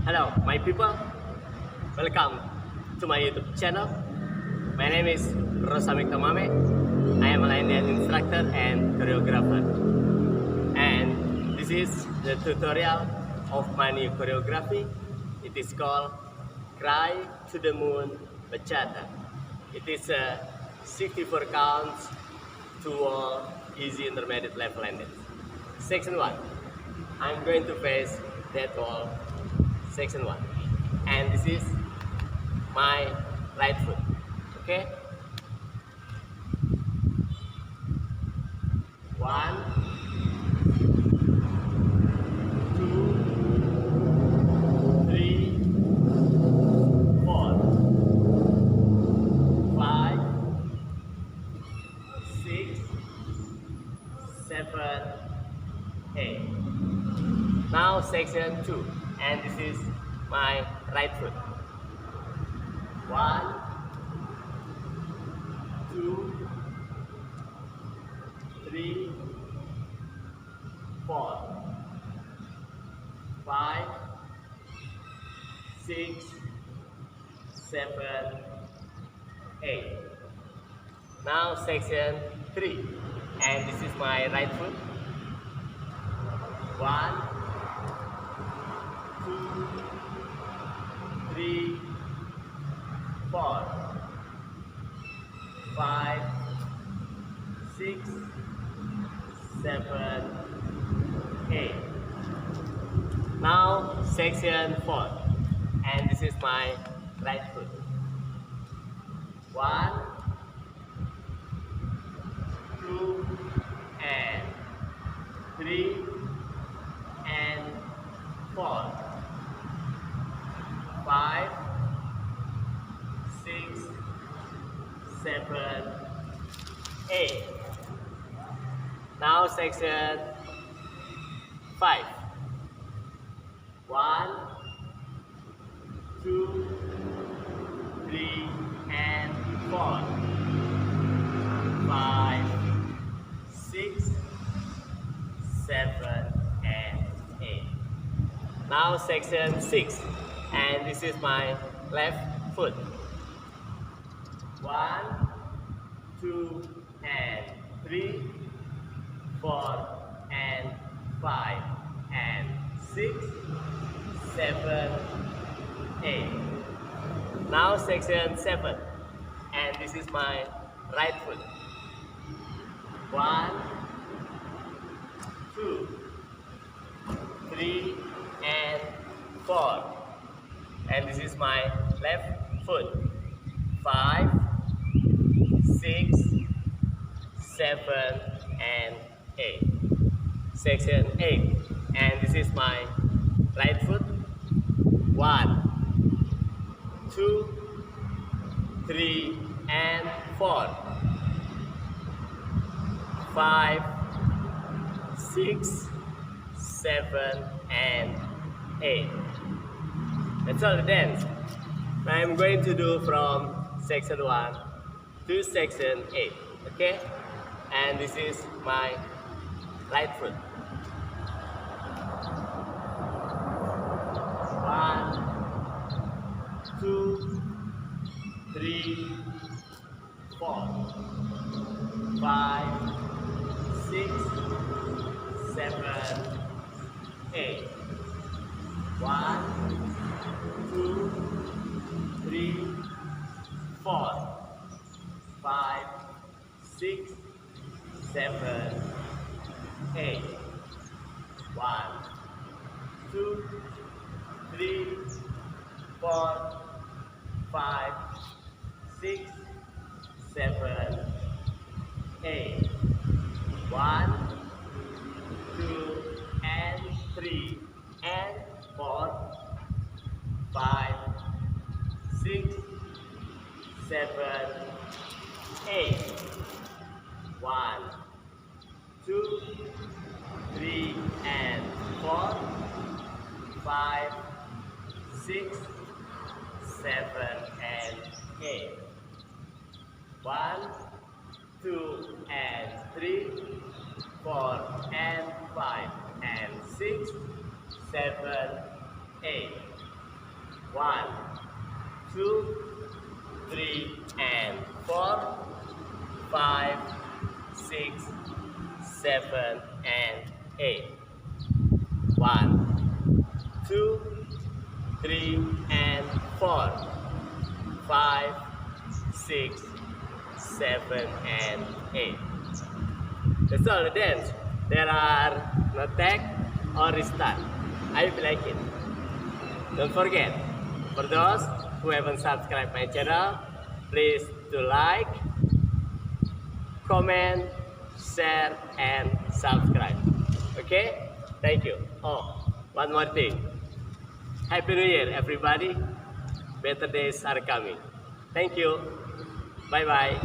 Hello, my people. Welcome to my YouTube channel. My name is Roosamekto Mamek. I am a line dance instructor and choreographer. And this is the tutorial of my new choreography. It is called Cry to the Moon Bachata. It is a 64 counts to all easy intermediate level ended. Section 1. I'm going to face that wall. Section 1. And this is my right foot. Okay? 1, 2, 3, 4, 5, 6, 7, 8. Now section 2. And this is my right foot. 1, 2, 3, 4, 5, 6, 7, 8. Now section 3. And this is my right foot. 1, 2, 3, 4, 5, 6, 7, 8. Now section 4. And this is my right foot. 1, 2, and 3, and 4, 5, 6, 7, 8. Now section 5. 1, 2, 3, and 4, 5, 6, 7, and 8. Now section 6. And this is my left foot. 1, 2, and 3, 4, and 5, and 6, 7, 8. Now section 7. And this is my right foot. 1, 2, 3, and 4. And this is my left foot. 5, 6, 7, and 8. Section 8. And this is my right foot. 1, 2, 3, and 4. 5, 6, 7, and 8. That's all the dance. I'm going to do from section 1 to section 8. Okay? And this is my right foot. 1, 2, 3, 4, 5, 6, 7, 8. 1, 2, 3, 4, 5, 6, 7, 8. 1, 2, 3, 4, 5, 6, 7, 8. 1, 2, and 3, and 4, 5, 6, 7, 8. 1, 2, 3, and 4, 5, 6, 7, and 8. 1, 2, and 3, 4, and 5, and 6, 7, 8. 1, 2, 3, and 4, 5, 6, 7, and 8. 1, 2, 3, and 4, 5, 6, 7, and 8. That's all the dance. There are no tag or restart. I hope you like it. Don't forget, for those who haven't subscribed my channel, please do like, comment, share, and subscribe. Okay? Thank you. Oh, one more thing. Happy New Year, everybody. Better days are coming. Thank you. Bye-bye.